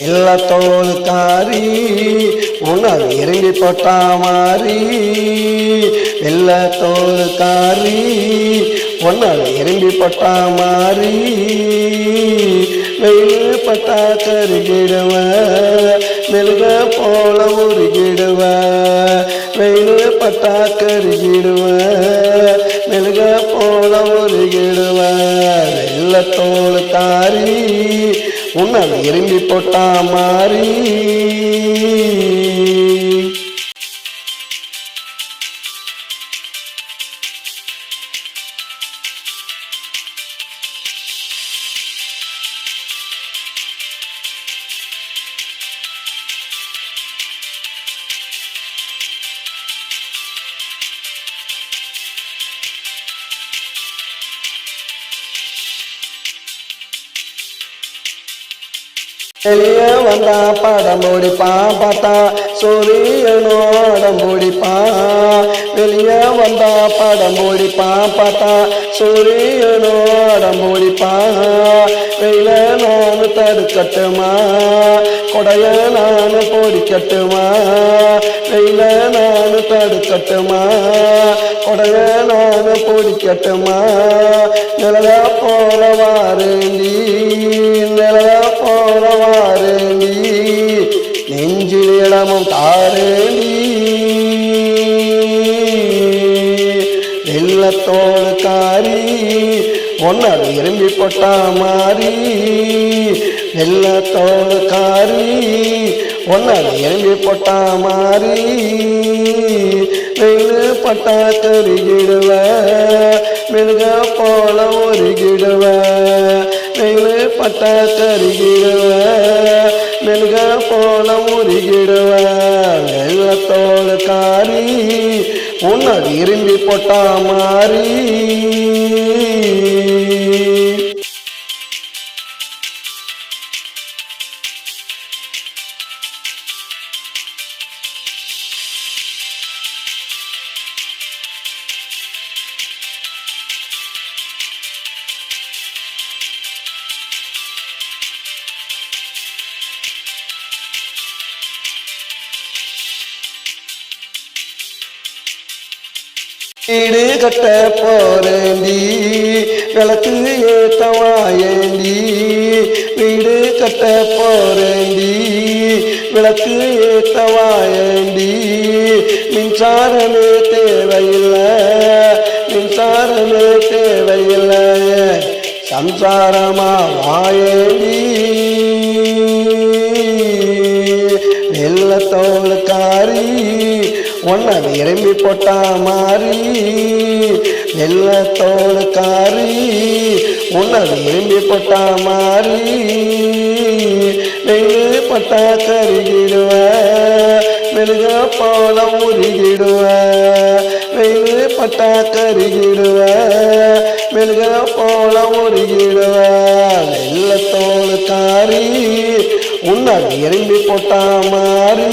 எல்லா தோளுக்காரி உன்னால் இறங்கி போட்டா மாறி எல்லா தோளுக்காரி உன்னால் இறங்கி போட்டா மாறி வெயில் பட்டா கருகிடுவ மெழுக போல உருகிடுவ வெயில் பட்டா கருகிடுவ மெழுக போல உருகிடுவ வெள்ள தோளுக்காரி உன்னால் இரும்பி போட்டா மாறி வெளியே வந்தா படம் முடிப்பான் பார்த்தா சூரியனோடம் முடிப்பான் வெளியே வந்தா படம் முடிப்பான் பார்த்தா சூரியனோடம் முடிப்பான் வெயில நான் தடுக்கட்டுமா கொடைய நான் பொடிக்கட்டுமா வெயில நான் தடுக்கட்டுமா கொடைய நான் பொடிக்கட்டுமா நிலவ போறவாருந்தி நிலவ போறவாருந்தி நெஞ்சில் இடமும் தாரேண்டி வெள்ளத்தோடு காரி ஒன்னால் இரும்பி போட்டா மாறி வெள்ளத்தோடு காரி ஒன்னால் இரும்பி போட்டா மாறி வெயில் பட்டா கருகிடுவ மெழுக போல உருகிடுவ வெயில் பட்டா கருகிடுவ மெழுக போல உருகிடுவ வெள்ளத்தோடு காரி உன்னால் இரும்பி போட்டா மாறி வீடு கட்ட போறேண்டி விளக்கு ஏத்தவாயேண்டி வீடு கட்ட போறேண்டி விளக்கு ஏத்தவாயேண்டி மின்சாரமே தேவையில்லை மின்சாரமே தேவையில்லை சம்சாரமா வாயேண்டி வெள்ளத்தோடு காரி ஒன்னால் இரும்பி போட்டா மாறி வெள்ளத்தோடு காரி ஒன்னால் இரும்பி போட்டா மாறி வெயில் பட்டா கருகிடுவ மெழுக போல உருகிடுவ வெயில் பட்டா கருகிடுவ மெழுக போல உருகிடுவ வெள்ளத்தோடு காரி உன்னால் இரும்பி போட்டா மாறி